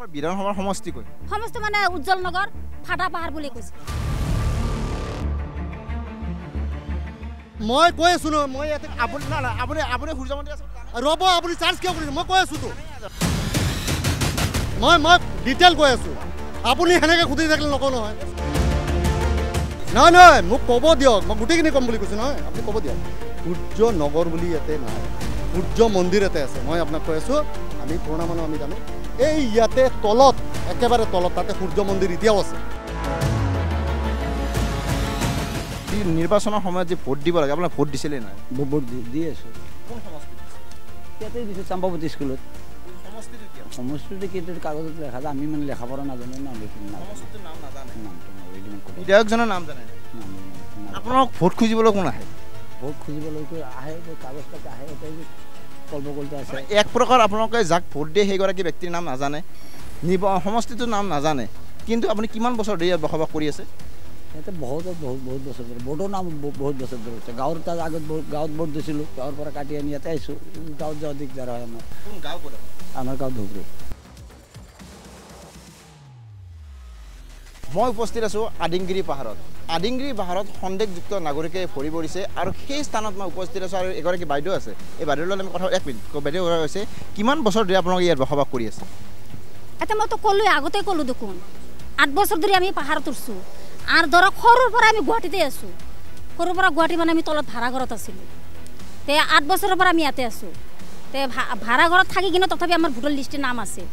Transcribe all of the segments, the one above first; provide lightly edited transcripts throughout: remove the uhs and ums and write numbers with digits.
আপোনালোকৰ বিধানসভাৰ সমষ্টি কৈ সমষ্টি মানে উজ্জ্বল নগৰ ফাটা পাহাৰ বুলি কৈছে মই কৈ আছো ন মই ইয়াতে আপুনি না আপুনি সূৰ্য মন্দিৰ আছে ৰ'ব আপুনি চাৰ্জ কিয় কৰিছে মই কৈ আছো তো মই ডিটেইল কৈ আছো আপুনি সেনেকৈ সুধি থাকিলে নকওঁ নহয় নহয় মোক ক'ব দিয়ক মই গোটেইখিনি ক'ম বুলি কৈছোঁ নহয় আপুনি ক'ব দিয়ক সূৰ্য নগৰ বুলি ইয়াতে নাই সূৰ্য মন্দিৰ ইয়াতে আছে মই আপোনাক কৈ আছোঁ আমি পুৰণা মানুহ আমি জানো এই ইয়াতে তলত একেবাৰে তলত তাতে সূৰ্য মন্দিৰ এতিয়াও আছে নিৰ্বাচনৰ সময়ত যে ভোট দিব লাগে আপোনাৰ ভোট দিছিলে নাই ভোট দি আছোঁ কোন সমষ্টি ইয়াতে দিছোঁ চাম্পাৱতী স্কুলত সমষ্টিটো কি সমষ্টিটো কিন্তু কাগজত লেখা যায় আমি মানে লেখা পঢ়া নাজানো না সমষ্টিটোৰ নাম নাজানে নামটো বিধায়কজনৰ নাম জানে আপোনাক ভোট খুজিবলৈ কোন আহে ভোট খুজিবলৈতো আহে কাগজ পাতি আহে কল্প কলতে আছে এক প্ৰকাৰ আপোনালোকে যাক ভোট দিয়ে সেইগৰাকী ব্যক্তিৰ নাম নাজানে সমষ্টিটোৰ নাম নাজানে কিন্তু আপুনি কিমান বছৰ ধৰি ইয়াত বসবাস কৰি আছে ইয়াতে বহুত বছৰ ধৰি ভোটৰ নাম বহুত বছৰ ধৰি আছে গাঁৱৰ তাত আগত গাঁৱত ভোট দিছিলোঁ গাঁৱৰ পৰা কাটি আনি ইয়াতে আহিছোঁ গাঁৱত যোৱা দিগদাৰ হয় আমাৰ কোন গাঁও ক'ত আমাৰ গাঁৱত ধুবুৰী মই উপস্থিত আছোঁ আদিংগিৰি পাহাৰত সন্দেহযুক্ত নাগৰিকে ভৰি পৰিছে আৰু সেই স্থানত মই উপস্থিত আছোঁ আৰু এগৰাকী বাইদেউ আছে এই বাইদেউৰ লগত আমি কথা এক মিনিট বাইদেউ হৈছে কিমান বছৰ ধৰি আপোনালোকে ইয়াত বসবাস কৰি আছে এতিয়া মইতো ক'লোৱে আগতে ক'লোঁ দেখোন 8 বছৰ ধৰি আমি পাহাৰত উঠছোঁ আৰু ধৰক সৰুৰ পৰা আমি গুৱাহাটীতে আছোঁ সৰুৰ পৰা গুৱাহাটী মানে আমি তলত ভাড়া ঘৰত আছিলোঁ তে 8 বছৰৰ পৰা আমি ইয়াতে আছোঁ তে ভাড়া ঘৰত থাকি কিনে তথাপি আমাৰ ভোটৰ লিষ্টৰ নাম আছে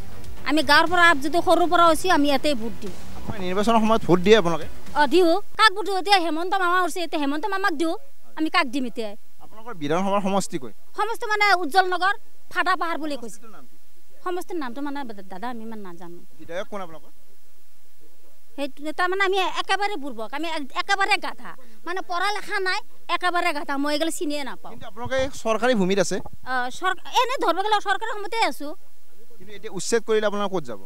আমি গাঁৱৰ পৰা যদি সৰুৰ পৰা আছোঁ আমি ইয়াতেই ভোট দিওঁ নিৰ্বাচনৰ সময়ত ভোট দিয়ে আপোনালোকে দিওঁ কাক ভোট দিওঁ এতিয়া হেমন্ত মামা উঠিছে এতিয়া হেমন্ত মামাক দিওঁ আমি কাক দিম এতিয়া আপোনালোকৰ বিধানসভাৰ সমষ্টি কৈ সমষ্টি মানে উজ্জ্বল নগৰ ফাটা পাহাৰ বুলি কৈছে সমষ্টিৰ নামটো মানে দাদা আমি ইমান নাজানো বিধায়ক কোন আপোনালোকৰ সেইটো তাৰমানে আমি একেবাৰে বুৰ্বক আমি একেবাৰে গাধা মানে পঢ়া লেখা নাই একেবাৰে গাধা মই এইগিলা চিনিয়ে নাপাওঁ কিন্তু আপোনালোকে চৰকাৰী ভূমিত আছে এনে ধৰিব গ'লে চৰকাৰৰ সময়তে আছোঁ কিন্তু এতিয়া উচ্ছেদ কৰিলে আপোনালোকে ক'ত যাব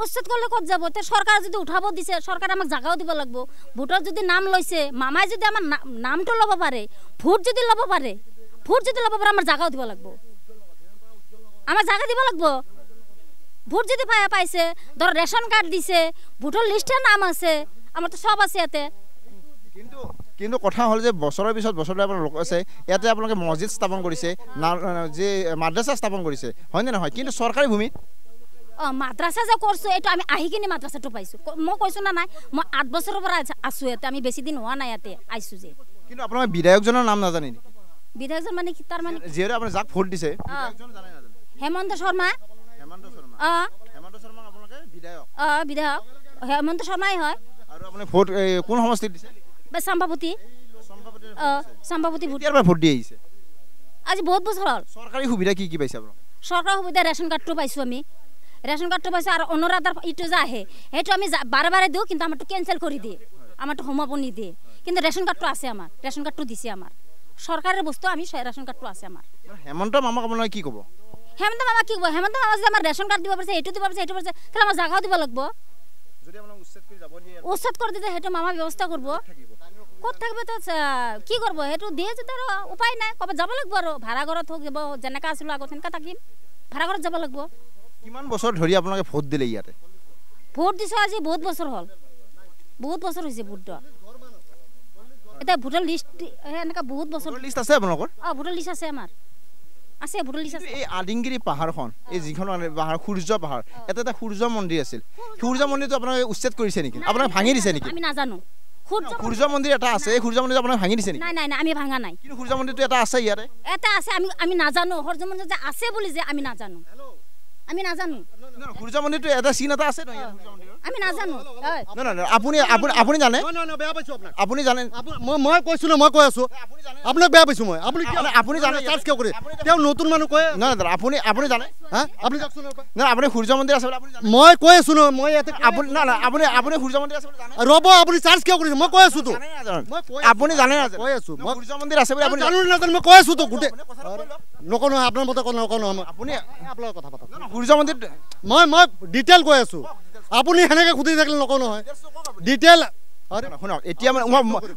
উচ্ছেদ কৰিলে ক'ত যাব এতিয়া চৰকাৰে যদি উঠাব দিছে চৰকাৰে আমাক জাগাও দিব লাগিব ভোটত যদি নাম লৈছে মামাই যদি আমাৰ নামটো ল'ব পাৰে ভোট যদি ল'ব পাৰে আমাৰ জাগাও দিব লাগিব আমাৰ জাগা দিব লাগিব ভোট যদি পাইছে ধৰ ৰেচন কাৰ্ড দিছে ভোটৰ লিষ্টৰ নাম আছে আমাৰতো চব আছে ইয়াতে কিন্তু কথা হ'ল যে বছৰৰ পিছত বছৰ আপোনাৰ লোক আছে ইয়াতে আপোনালোকে মছজিদ স্থাপন কৰিছে যে মাদ্ৰাছা স্থাপন কৰিছে হয়নে নহয় কিন্তু চৰকাৰী ভূমিত মাদ্ৰাছা যে কৰিছোঁ এইটো আমি আহি কিনে মাদ্ৰাছাটো পাইছোঁ মই কৈছোঁ না নাই মই 8 বছৰৰ পৰা আছোঁ ইয়াতে আমি বেছি দিন হোৱা নাই ইয়াতে আহিছোঁ যে কিন্তু আপোনালোকে বিধায়কজনৰ নাম নাজানে নেকি বিধায়কজন মানে কি তাৰ মানে যিহেতু আপুনি যাক ভোট দিছে হেমন্ত শৰ্মা আপোনালোকে বিধায়ক বিধায়ক হেমন্ত শৰ্মাই হয় আৰু আপুনি ভোট কোন সমষ্টিত দিছে চাম্পাৱতী ভোট ভোট দি আহিছে আজি বহুত বছৰ হ'ল চৰকাৰী সুবিধা কি পাইছে আপোনালোকে চৰকাৰী সুবিধা ৰেচন কাৰ্ডটো পাইছোঁ আমি ৰেচন কাৰ্ডটো পাইছোঁ আৰু অনুৰাধাৰ ইটো যে আহে সেইটো আমি বাৰে দিওঁ কিন্তু আমাৰটো কেঞ্চেল কৰি দিয়ে আমাৰটো সোমাব নিদিয়ে কিন্তু ৰেচন কাৰ্ডটো আছে আমাৰ ৰেচন কাৰ্ডটো দিছে আমাৰ চৰকাৰৰ বস্তু আমি ৰেচন কাৰ্ডটো আছে আমাৰ হেমন্ত মামাক আপোনালোকে কি ক'ব হেমন্ত মামা কি ক'ব হেমন্ত মামা যদি আমাৰ ৰেচন কাৰ্ড দিব পাৰিছে এইটো দিব পাৰিছে এইটো পাৰিছে তাহলে আমাৰ জাগাও দিব লাগিব উচ্ছেদ কৰি দিলে সেইটো মামা ব্যৱস্থা কৰিব ক'ত থাকিব তো কি কৰিব সেইটো দিয়ে যদি আৰু উপায় নাই ক'ৰবাত যাব লাগিব আৰু ভাড়া ঘৰত থাকিব যেনেকৈ আছিলোঁ আগত সেনেকৈ থাকিম ভাড়া ঘৰত যাব লাগিব কিমান বছৰ ধৰি আপোনালোকে ভোট দিলে ইয়াতে ভোট দিছোঁ আজি বহুত বছৰ হ'ল বহুত বছৰ হৈছে ভোট দিয়া এতিয়া ভোটৰ লিষ্ট এনেকুৱা বহুত বছৰ লিষ্ট আছে আপোনালোকৰ ভোটৰ লিষ্ট আছে আমাৰ আছে ভোটৰ লিষ্ট আছে এই আদিংগিৰি পাহাৰখন এই যিখন পাহাৰ সূৰ্য পাহাৰ এটা সূৰ্য মন্দিৰ আছিল সূৰ্য মন্দিৰটো আপোনালোকে উচ্ছেদ কৰিছে নেকি আপোনাক ভাঙি দিছে নেকি আমি নাজানো সূৰ্য মন্দিৰ এটা আছে এই সূৰ্য মন্দিৰ আপোনাক ভাঙি দিছে নেকি নাই আমি ভাঙা নাই কিন্তু সূৰ্য মন্দিৰটো এটা আছে ইয়াতে এটা আছে আমি নাজানো সূৰ্য মন্দিৰ যে আছে বুলি যে আমি নাজানো সূৰ্য মন্দিৰটো এটা চিন এটা আছে আমি নাজানো আপুনি জানে আপুনি জানে মই কৈছোঁ ন মই কৈ আছোঁ আপোনাক বেয়া পাইছোঁ মই আপুনি জানে চাৰ্জ কিয় কৰে তেওঁ নতুন মানুহ কয় নহয় আপুনি জানে আপুনি আপুনি সূৰ্য মন্দিৰ আছে মই কৈ আছোঁ ন মই ইয়াতে আপুনি সূৰ্য মন্দিৰ আছে ৰ'ব আপুনি চাৰ্জ কিয় কৰিছে মই কৈ আছোঁ তো আপুনি জানে কৈ আছোঁ মই সূৰ্য মন্দিৰ আছে বুলি আপুনি নাজানো মই কৈ আছোঁ তো গোটেই নকওঁ নহয় আপোনাৰ মতে নকওঁ নহয় আপুনি আপোনাৰ কথা পাতক সূৰ্য মন্দিৰ মই ডিটেইল কৈ আছোঁ আপুনি সেনেকৈ সুধি থাকিলে নকওঁ নহয় ডিটেইল আরে শুনক এতিয়া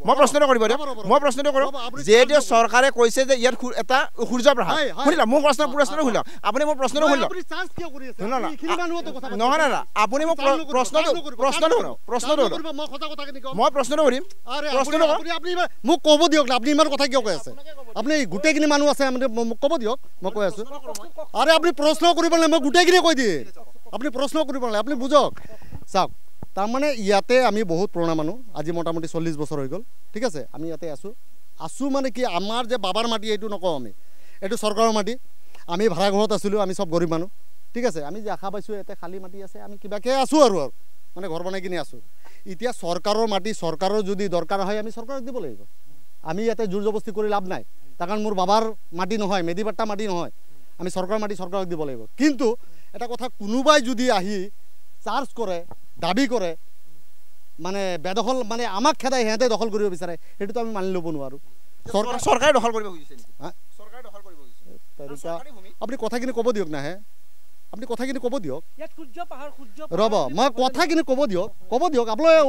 মই প্ৰশ্নটো কৰিব দিয়ক মই প্ৰশ্নটো কৰোঁ যিহেতু চৰকাৰে কৈছে যে ইয়াত এটা সূৰ্য প্ৰসাদ শুনিলা মোৰ প্ৰশ্নটো শুনিলক আপুনি মোৰ প্ৰশ্নটো শুনিলক আপুনি চাৰ্জ কিয় কৰি আছে শুনক এইখিনি মানুহতো কথা পাতিছে। নহয় না আপুনি মোক প্ৰশ্নটো শুনক মই সঁচা কথা কিনি কম মই প্ৰশ্নটো কৰিম আৰে প্ৰশ্নটো আপুনি মোক ক'ব দিয়ক না আপুনি ইমান কথা কিয় কৈ আছে আপুনি গোটেইখিনি মানুহ আছে মোক ক'ব দিয়ক মই কৈ আছো আৰে আপুনি প্ৰশ্ন কৰিব নালাগে মই গোটেইখিনি কৈ দিয়ে আপুনি প্ৰশ্ন কৰিব নালাগে আপুনি বুজক চাওক তাৰমানে ইয়াতে আমি বহুত পুৰণা মানুহ আজি মোটামুটি 40 বছৰ হৈ গ'ল ঠিক আছে আমি ইয়াতে আছো মানে কি আমাৰ যে বাবাৰ মাটি এইটো নকওঁ আমি এইটো চৰকাৰৰ মাটি আমি ভাড়া ঘৰত আছিলোঁ আমি চব গৰীব মানুহ ঠিক আছে আমি যে আশা পাইছোঁ ইয়াতে খালী মাটি আছে আমি কিবাকৈ আছোঁ আৰু মানে ঘৰ বনাই কিনি আছোঁ এতিয়া চৰকাৰৰ মাটি চৰকাৰৰ যদি দৰকাৰ হয় আমি চৰকাৰক দিব লাগিব আমি ইয়াতে জোৰ জবস্তি কৰি লাভ নাই তাৰ কাৰণ মোৰ বাবাৰ মাটি নহয় মেডিপাট্টা মাটি নহয় আমি চৰকাৰৰ মাটি চৰকাৰক দিব লাগিব কিন্তু এটা কথা কোনোবাই যদি আহি চাৰ্জ কৰে দাবী কৰে মানে বেদখল মানে আমাক খেদাই সিহঁতে দখল কৰিব বিচাৰে সেইটোতো আমি মানি ল'ব নোৱাৰোঁ চৰকাৰে দখল কৰিব খুজিছে হা? চৰকাৰে দখল কৰিব খুজিছে আপুনি কথাখিনি ক'ব দিয়ক নাহে আপুনি কথাখিনি ক'ব দিয়ক ৰ'ব মই কথাখিনি ক'ব দিয়ক আপোনালোকে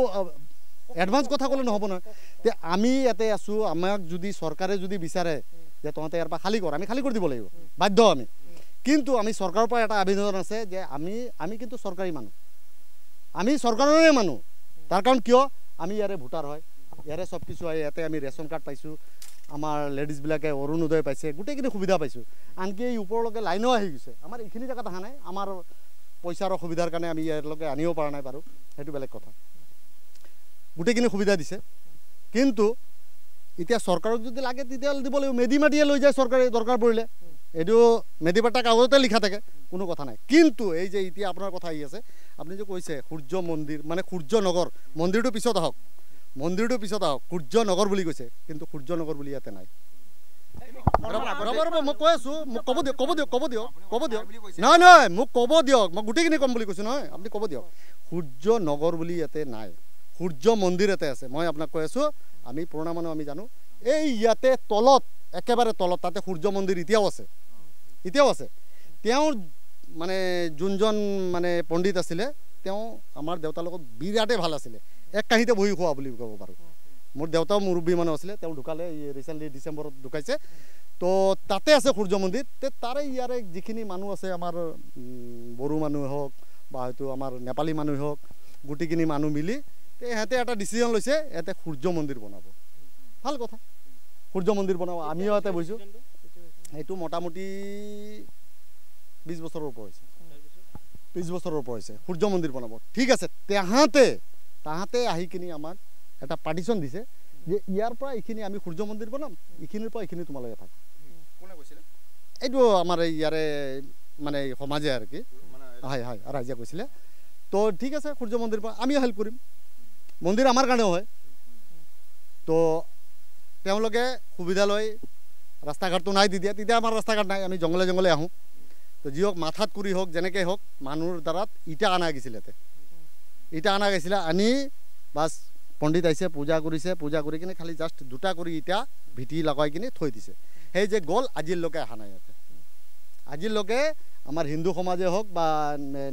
এডভান্স কথা ক'লে নহ'ব নহয় তে আমি ইয়াতে আছোঁ আমাক যদি চৰকাৰে যদি বিচাৰে যে তহঁতে ইয়াৰ পৰা খালী কৰ আমি খালী কৰি দিব লাগিব বাধ্য আমি কিন্তু আমি চৰকাৰৰ পৰা এটা আবেদন আছে যে আমি কিন্তু চৰকাৰী মানুহ আমি চৰকাৰৰে মানুহ তাৰ কাৰণ কিয় আমি ইয়াৰে ভোটাৰ হয় ইয়াৰে চব কিছু হয় ইয়াতে আমি ৰেচন কাৰ্ড পাইছোঁ আমাৰ লেডিজবিলাকে অৰুণোদয় পাইছে গোটেইখিনি সুবিধা পাইছোঁ আনকি এই ওপৰলৈকে লাইনো আহি গৈছে আমাৰ এইখিনি জেগাত অহা নাই আমাৰ পইচাৰ অসুবিধাৰ কাৰণে আমি ইয়াৰলৈকে আনিব পৰা নাই বাৰু সেইটো বেলেগ কথা গোটেইখিনি সুবিধা দিছে কিন্তু এতিয়া চৰকাৰক যদি লাগে তেতিয়াহ'লে দিব লাগিব মেডি মাটিয়ে লৈ যায় চৰকাৰে দৰকাৰ পৰিলে এইটো মেডিপাট্টা কাগজতে লিখা থাকে কোনো কথা নাই কিন্তু এই যে এতিয়া আপোনাৰ কথা আহি আছে আপুনি যে কৈছে সূৰ্য মন্দিৰ মানে সূৰ্য নগৰ মন্দিৰটো পিছত আহক সূৰ্য নগৰ বুলি কৈছে কিন্তু সূৰ্য নগৰ বুলি ইয়াতে নাই মই কৈ আছোঁ মোক ক'ব দিয়ক নহয় মোক ক'ব দিয়ক মই গোটেইখিনি ক'ম বুলি কৈছোঁ নহয় আপুনি ক'ব দিয়ক সূৰ্য নগৰ বুলি ইয়াতে নাই সূৰ্য মন্দিৰ ইয়াতে আছে মই আপোনাক কৈ আছোঁ আমি পুৰণা মানুহ আমি জানো এই ইয়াতে তলত একেবাৰে তলত তাতে সূৰ্য মন্দিৰ এতিয়াও আছে তেওঁৰ মানে যোনজন মানে পণ্ডিত আছিলে তেওঁ আমাৰ দেউতাৰ লগত বিৰাটেই ভাল আছিলে এক কাঁহীতে বহি খোৱা বুলি ক'ব পাৰোঁ মোৰ দেউতাও মুৰব্বী মানুহ আছিলে তেওঁ ঢুকালে ৰিচেণ্টলি ডিচেম্বৰত ঢুকাইছে তো তাতে আছে সূৰ্য মন্দিৰ তাৰে ইয়াৰে যিখিনি মানুহ আছে আমাৰ বড়ো মানুহ হওক বা হয়তো আমাৰ নেপালী মানুহ হওক গোটেইখিনি মানুহ মিলি সিহঁতে এটা ডিচিজন লৈছে ইয়াতে সূৰ্য মন্দিৰ বনাব ভাল কথা সূৰ্য মন্দিৰ বনাব আমিও ইয়াতে বহিছোঁ এইটো মোটামুটি 20 বছৰৰ ওপৰ হৈছে সূৰ্য মন্দিৰ বনাব ঠিক আছে তাহাঁতে আহি কিনি আমাক এটা পাৰ্টিশ্যন দিছে যে ইয়াৰ পৰা এইখিনি আমি সূৰ্য মন্দিৰ বনাম এইখিনিৰ পৰা এইখিনি তোমালোকে থাক এইটো আমাৰ ইয়াৰে মানে সমাজে আৰু কি হয় ৰাইজে কৈছিলে তো ঠিক আছে সূৰ্য মন্দিৰ পৰা আমিও হেল্প কৰিম মন্দিৰ আমাৰ কাৰণেও হয় তো তেওঁলোকে সুবিধা লৈ ৰাস্তা ঘাটটো নাই তেতিয়া আমাৰ ৰাস্তা ঘাট নাই আমি জংঘলে আহোঁ তো যি হওক মাথাত কৰি হওক যেনেকৈ হওক মানুহৰ দ্বাৰাত ইটা অনা গৈছিলে আনি বাছ পণ্ডিত আহিছে পূজা কৰি কিনে খালি জাষ্ট দুটা কৰি ইটা ভিটি লগাই কিনে থৈ দিছে সেই যে গ'ল আজিলৈকে অহা নাই ইয়াতে আজিলৈকে আমাৰ হিন্দু সমাজে হওক বা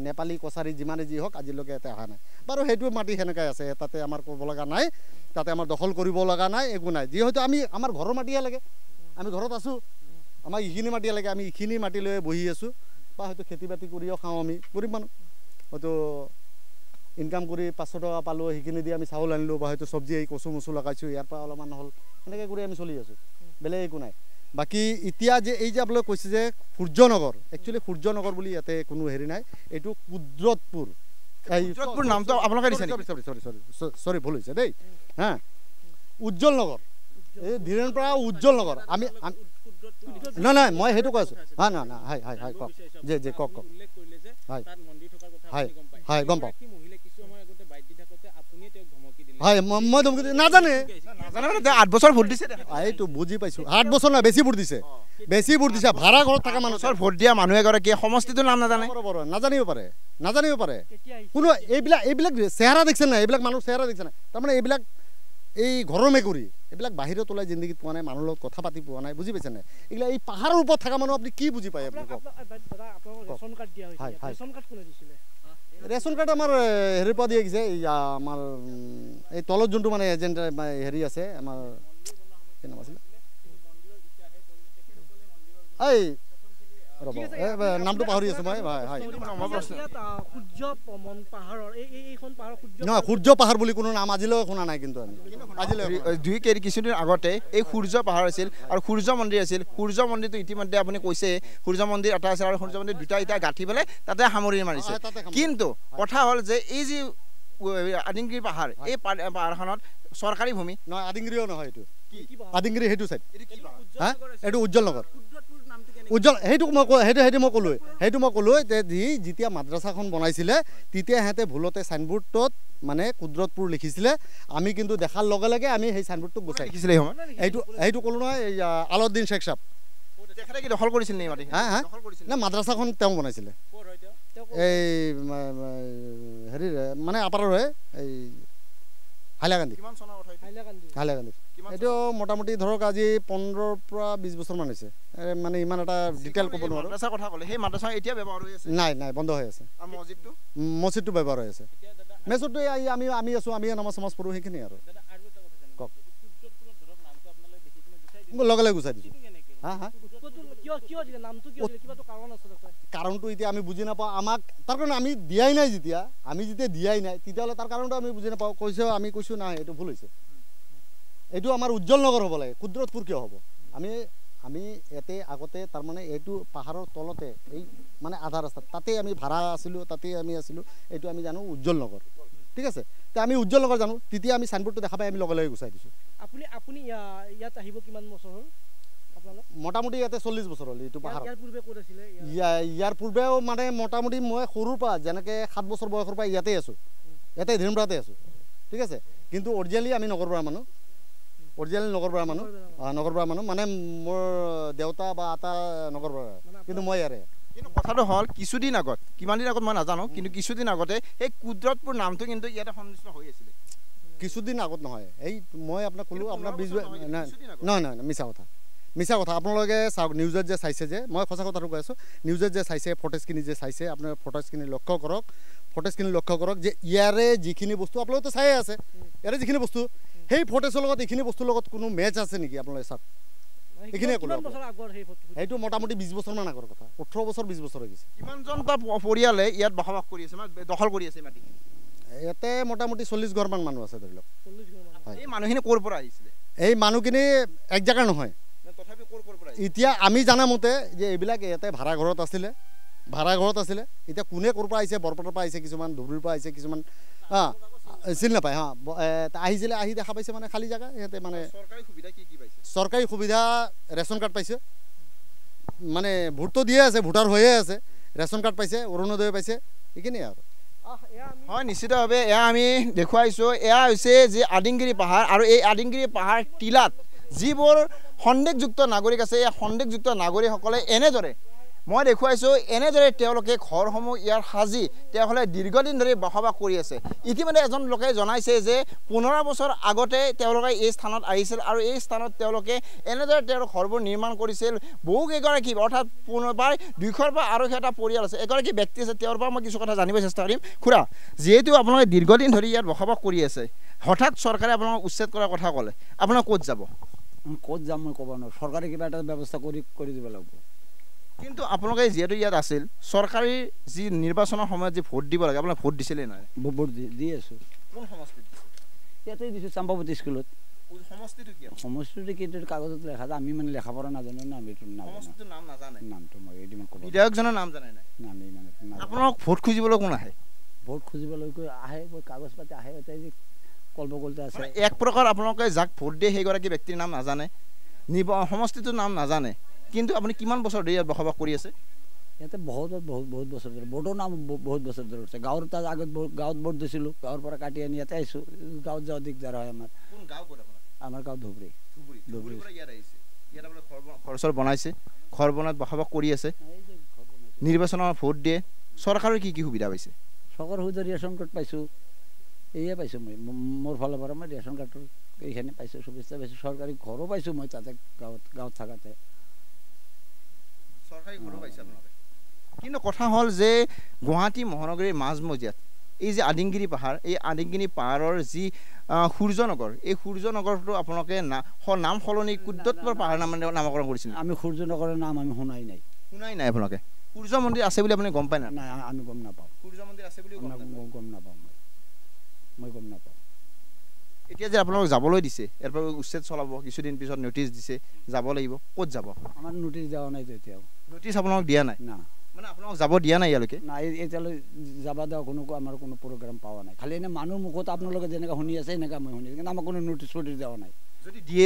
নেপালী কছাৰী যিমানে যি হওক আজিলৈকে ইয়াতে অহা নাই বাৰু সেইটো মাটি সেনেকৈ আছে তাতে আমাৰ ক'ব লগা নাই তাতে আমাৰ দখল কৰিব লগা নাই একো নাই যিহেতু আমাৰ ঘৰৰ মাটিহে লাগে আমি ঘৰত আছোঁ আমাক এইখিনি মাটিয়ে লাগে আমি এইখিনি মাটি লৈ বহি আছোঁ বা হয়তো খেতি বাতি কৰিও খাওঁ আমি গৰীব মানুহ হয়তো ইনকাম কৰি 500 টকা পালোঁ সেইখিনি দি আমি চাউল আনিলোঁ বা হয়তো চব্জি এই কচু মচু লগাইছোঁ ইয়াৰ পৰা অলপমান হ'ল সেনেকৈ কৰি আমি চলি আছোঁ বেলেগ একো নাই বাকী এতিয়া যে এই যে আপোনালোকে কৈছে যে সূৰ্যনগৰ একচুৱেলি সূৰ্যনগৰ বুলি ইয়াতে কোনো হেৰি নাই এইটো কুদ্ৰতপুৰ নামটো আপোনালোকে দিছে চৰি ভুল হৈছে দেই হা উজ্জ্বল নগৰ এই ধীৰেণ পৰা উজ্জ্বল নগৰ আমি নাই মই সেইটো কৈ আছোঁ হয় কওক যে কওক হয় গম পাওঁ হয় মই ধমকি নাজানে 8 বছৰ ভোট দিছে এইটো বুজি পাইছোঁ 8 বছৰ নহয় বেছি ভোট দিছে ভাড়া ঘৰত থকা মানুহ ভোট দিয়া মানুহ এগৰাকী সমষ্টিটোৰ নাম নাজানে নাজানিব পাৰে কোনো এইবিলাক চেহেৰা দেখিছে নাই এইবিলাক মানুহ চেহেৰা দেখিছে নাই তাৰমানে এইবিলাক এই ঘৰৰ মেকুৰী এইবিলাক বাহিৰত ওলাই জিন্দগীত পোৱা নাই মানুহৰ লগত কথা পাতি পোৱা নাই বুজি পাইছে নাই এইবিলাক এই পাহাৰৰ ওপৰত থকা মানুহ আপুনি কি বুজি পায় আপুনি কওক ৰেচন কাৰ্ড আমাৰ হেৰিৰ পৰা দিয়া গৈছে আমাৰ এই তলত যোনটো মানে এজেণ্ট হেৰি আছে আমাৰ কি নাম আছিলে এই ৰ'ব নামটো পাহৰি আছোঁ মই হয় নহয় সূৰ্য পাহাৰ বুলি কোনো নাম আজিলৈ শুনা নাই কিন্তু আমি আজিলৈ কিছুদিন আগতে এই সূৰ্য পাহাৰ আছিল আৰু সূৰ্য মন্দিৰ আছিল সূৰ্য মন্দিৰটো ইতিমধ্যে আপুনি কৈছে সূৰ্য মন্দিৰ এটা আছে আৰু সূৰ্য মন্দিৰ দুটা ইটা গাঁঠি পেলাই তাতে সামৰি মাৰিছে কিন্তু কথা হ'ল যে এই যি আদিংগিৰি পাহাৰ এই পাহাৰখনত চৰকাৰী ভূমি নহয় আদিংগিৰিও নহয় এইটো আদিংগিৰি সেইটো চাইড হা এইটো উজ্জ্বল নগৰ উজ্জ্বল সেইটো মই ক'লোৱে যে যেতিয়া মাদ্ৰাছাখন বনাইছিলে তেতিয়া সিহঁতে ভুলতে চাইনবোৰ্ডত মানে কুদৰতপুৰ লিখিছিলে আমি কিন্তু দেখাৰ লগে লগে আমি সেই চাইনবোৰ্ডটো গুচাই দিছিলে সেইটো ক'লো নহয় আলাউদ্দিন শ্বেখ সাহেব তেখেতে কি দখল কৰিছিল নেকি মাটি হা হা না মাদ্ৰাছাখন তেওঁ বনাইছিলে এই হেৰি মানে আপাৰৰে এই হাইলাকান্দি এইটো মোটামুটি ধৰক আজি 15 পৰা 20 বছৰমান হৈছে মানে ইমান এটা ডিটেইল ক'ব নোৱাৰোঁ মাদ্ৰাছাৰ কথা ক'লে সেই মাদ্ৰাছা এতিয়া ব্যৱহাৰ হৈ আছে নাই বন্ধ হৈ আছে আৰু মছজিদটো ব্যৱহাৰ হৈ আছে মেছজিদটো আমি আছোঁ আমি নামাজ চামাজ পঢ়োঁ সেইখিনি আৰু কওক লগে লগে গুচাই দিছোঁ হা হা কাৰণটো এতিয়া আমি বুজি নাপাওঁ আমাক তাৰ কাৰণে আমি দিয়াই নাই যেতিয়া দিয়াই নাই তেতিয়াহ'লে তাৰ কাৰণটো আমি বুজি নাপাওঁ আমি কৈছোঁ নাই এইটো ভুল হৈছে এইটো আমাৰ উজ্জ্বল নগৰ হ'ব লাগে কুদৰতপুৰ কিয় হ'ব আমি ইয়াতে আগতে তাৰমানে এইটো পাহাৰৰ তলতে এই মানে আধা ৰাস্তাত তাতে আমি ভাড়া আছিলোঁ তাতে আমি আছিলোঁ এইটো আমি জানো উজ্জ্বল নগৰ ঠিক আছে তে আমি উজ্জ্বল নগৰ জানো তেতিয়া আমি চাইনবোৰ্ডটো দেখা পাই আমি লগে লগে গুচাই দিছোঁ আপুনি ইয়াত আহিব কিমান বছৰ হ'ল মোটামুটি ইয়াতে 40 বছৰ হ'ল এইটো পাহাৰ ইয়াৰ পূৰ্বেও মানে মোটামুটি মই সৰুৰ পৰা যেনেকৈ 7 বছৰ বয়সৰ পৰা ইয়াতে আছোঁ ইয়াতে ধিমৰাতে আছোঁ ঠিক আছে কিন্তু অৰিজিনেলি আমি নগৰ পৰা মানুহ নগৰ পৰা মানুহ মানে মোৰ দেউতা বা আটা নগৰ পৰা কিন্তু মই ইয়াৰে কিন্তু কথাটো হ'ল কিছুদিন আগত কিমান দিন আগত মই নাজানো কিন্তু কিছুদিন আগতে এই কুদৰতপুৰ নামটো কিন্তু ইয়াতে সন্নিষ্ট হৈ আছিলে কিছুদিন আগত নহয় এই মই আপোনাক ক'লোঁ আপোনাৰ নহয় মিছা কথা আপোনালোকে চাওক নিউজত যে চাইছে যে মই সঁচা কথাটো কৈ আছোঁ নিউজত যে চাইছে ফটেজখিনি যে চাইছে আপোনালোকে ফটেজখিনি লক্ষ্য কৰক যে ইয়াৰে যিখিনি বস্তু আপোনালোকে চায়ে আছে ইয়াৰে যিখিনি বস্তু সেই ফটেজৰ লগত এইখিনি বস্তুৰ লগত কোনো মেচ আছে নেকি আপোনালোকে চাওক এইখিনিয়ে ক'লোঁ সেইটো মোটামুটি 20 বছৰমান আগৰ কথা 18 বছৰ 20 বছৰ হৈ গৈছে কিমানজন পৰিয়ালে ইয়াত বসবাস কৰি আছে মানে দখল কৰি আছে মাটি ইয়াতে মোটামুটি 40 ঘৰমান মানুহ আছে ধৰি লওক এই মানুহখিনি ক'ৰ পৰা আহিছিলে এই মানুহখিনি এক জেগাৰ নহয় তথাপি ক'ৰ পৰা এতিয়া আমি জানা মতে যে এইবিলাক ইয়াতে ভাড়া ঘৰত আছিলে এতিয়া কোনে ক'ৰ পৰা আহিছে বৰপেটাৰ পৰা আহিছে কিছুমান ধুবুৰীৰ পৰা আহিছে কিছুমান চিনি নাপায় আহিছিলে আহি দেখা পাইছে মানে খালী জেগা সিহঁতে মানে চৰকাৰী সুবিধা ৰেচন কাৰ্ড পাইছে মানে ভোটটো দিয়ে আছে ভোটাৰ হৈয়ে আছে ৰেচন কাৰ্ড পাইছে অৰুণোদয় পাইছে এইখিনিয়ে আৰু হয় নিশ্চিতভাৱে এয়া আমি দেখুৱাইছোঁ এয়া হৈছে যে আদিংগিৰি পাহাৰ আৰু এই আদিংগিৰি পাহাৰ টিলাত যিবোৰ সন্দেহযুক্ত নাগৰিক আছে এই সন্দেহযুক্ত নাগৰিকসকলে মই দেখুৱাইছোঁ এনেদৰে তেওঁলোকে ঘৰসমূহ ইয়াৰ সাজি তেওঁলোকে দীৰ্ঘদিন ধৰি বসবাস কৰি আছে ইতিমধ্যে এজন লোকে জনাইছে যে 15 বছৰ আগতে তেওঁলোকে এই স্থানত আহিছিল আৰু এই স্থানত তেওঁলোকে এনেদৰে তেওঁলোকৰ ঘৰবোৰ নিৰ্মাণ কৰিছিল বহুকেইগৰাকী অৰ্থাৎ 200ৰ পৰা আৰু এটা পৰিয়াল আছে এগৰাকী ব্যক্তি আছে তেওঁৰ পৰা মই কিছু কথা জানিব চেষ্টা কৰিম খুৰা যিহেতু আপোনালোকে দীৰ্ঘদিন ধৰি ইয়াত বসবাস কৰি আছে হঠাৎ চৰকাৰে আপোনালোকক উচ্ছেদ কৰাৰ কথা ক'লে আপোনাক ক'ত যাম মই ক'ব নোৱাৰোঁ চৰকাৰে কিবা এটা ব্যৱস্থা কৰি দিব লাগিব কিন্তু আপোনালোকে যিহেতু ইয়াত আছিল চৰকাৰী যি নিৰ্বাচনৰ সময়ত যি ভোট দিব লাগে আপোনালোকে ভোট দিছিলে নাই ভোট দি আছোঁ কোন সমষ্টিত ইয়াতে দিছোঁ চাম্পাৱতী স্কুলত সমষ্টিটো কিন্তু কাগজত লেখা আমি মানে লেখা পঢ়া নাজানো না আমি নাম নাজানে নামটো মই এইদিন ক'ব বিধায়কজনৰ নাম জানে নাই আমি মানে আপোনালোক ভোট খুজিবলৈ কোন আহে ভোট খুজিবলৈ আহে কাগজ পাতি আহে কলবকলতে আছে এক প্ৰকাৰ আপোনালোকে যাক ভোট দিয়ে সেইগৰাকী ব্যক্তিৰ নাম নাজানে সমষ্টিটোৰ নাম নাজানে কিন্তু আপুনি কিমান বছৰ ধৰি ইয়াত বসবাস কৰি আছে ইয়াতে বহুত বছৰ ধৰি ভোটৰ নাম বহুত বছৰ ধৰি আছে গাঁৱৰ তাৰ আগত গাঁৱত ভোট দিছিলোঁ গাঁৱৰ পৰা কাটি আনি ইয়াতে আহিছোঁ গাঁৱত যোৱা দিগদাৰ হয় আমাৰ গাঁও ধুবুৰী ঘৰ বনাইছে ঘৰ বনাত বসবাস কৰি আছে নিৰ্বাচনৰ ভোট দিয়ে চৰকাৰৰ কি সুবিধা পাইছে চৰকাৰৰ সুবিধা ৰেচন কাৰ্ড পাইছোঁ এয়ে পাইছোঁ মই মোৰ ফালৰ পৰা মই ৰেচন কাৰ্ডৰ এইখিনি পাইছোঁ সুবিধা পাইছোঁ চৰকাৰী ঘৰো পাইছোঁ মই তাতে গাঁৱত থাকাতে কিন্তু কথা হ'ল যে গুৱাহাটী মহানগৰীৰ মাজমজিয়াত এই যে আদিংগিৰি পাহাৰ এই আদিংগিৰি পাহাৰৰ যি সূৰ্যনগৰ এই সূৰ্যনগৰটো আপোনালোকে নাম সলনি কুদ্দতপুৰ পাহাৰ নামকৰণ কৰিছিল আমি সূৰ্যনগৰৰ নাম আমি শুনাই নাই আপোনালোকে সূৰ্য মন্দিৰ আছে বুলি আপুনি গম পায় না নাই আমি গম নাপাওঁ সূৰ্য মন্দিৰ আছে বুলি গম নাপাওঁ মই গম নাপাওঁ এতিয়া যে আপোনালোক যাবলৈ দিছে ইয়াৰ পৰা উচ্ছেদ চলাব কিছুদিন পিছত নটিচ দিছে যাব লাগিব ক'ত যাব আমাৰ নটিচ দিয়া নাই এতিয়াও নটিচ আপোনালোক দিয়া নাই না মানে আপোনালোক যাব দিয়া নাই ইয়ালৈকে নাই এতিয়ালৈ যাব দিয়া আমাৰ কোনো প্ৰগ্ৰাম পোৱা নাই খালি এনে মানুহ মুখত আপোনালোকে যেনেকৈ শুনি আছে এনেকৈ মই শুনি কিন্তু আমাৰ কোনো নটিচ দিয়া নাই যদি দিয়ে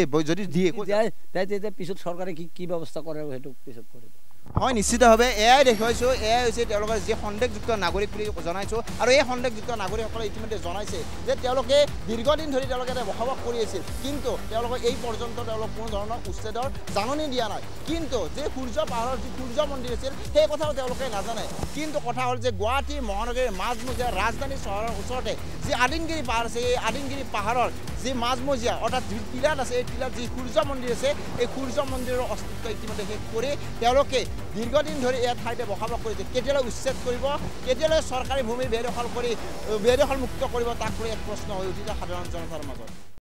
তেতিয়া পিছত চৰকাৰে কি ব্যৱস্থা কৰে সেইটো পিছত কৰিব হয় নিশ্চিতভাৱে এয়াই দেখুৱাইছোঁ এয়াই হৈছে তেওঁলোকৰ যি সন্দেহযুক্ত নাগৰিক বুলি জনাইছোঁ আৰু এই সন্দেহযুক্ত নাগৰিকসকলে ইতিমধ্যে জনাইছে যে তেওঁলোকে দীৰ্ঘদিন ধৰি তেওঁলোকে বসবাস কৰি আছিল কিন্তু তেওঁলোকে এই পৰ্যন্ত তেওঁলোক কোনো ধৰণৰ উচ্ছেদৰ জাননী দিয়া নাই কিন্তু যে সূৰ্য পাহাৰৰ যি সূৰ্য মন্দিৰ আছিল সেই কথাও তেওঁলোকে নাজানে কিন্তু কথা হ'ল যে গুৱাহাটী মহানগৰীৰ মাজমজিয়া ৰাজধানী চহৰৰ ওচৰতে যি আদিংগিৰি পাহাৰ আছে এই আদিংগিৰি পাহাৰৰ যি মাজমজিয়া অৰ্থাৎ যি টিলাত আছে এই টিলাত যি সূৰ্য মন্দিৰ আছে এই সূৰ্য মন্দিৰৰ অস্তিত্ব ইতিমধ্যে শেষ কৰি তেওঁলোকে দীৰ্ঘদিন ধৰি এই ঠাইতে বসবাস কৰিছে কেতিয়ালৈ উচ্ছেদ কৰিব কেতিয়ালৈ চৰকাৰী ভূমি বেদখল কৰি বেদখল মুক্ত কৰিব তাক লৈ এক প্ৰশ্ন হৈ উঠিছে সাধাৰণ জনতাৰ মাজত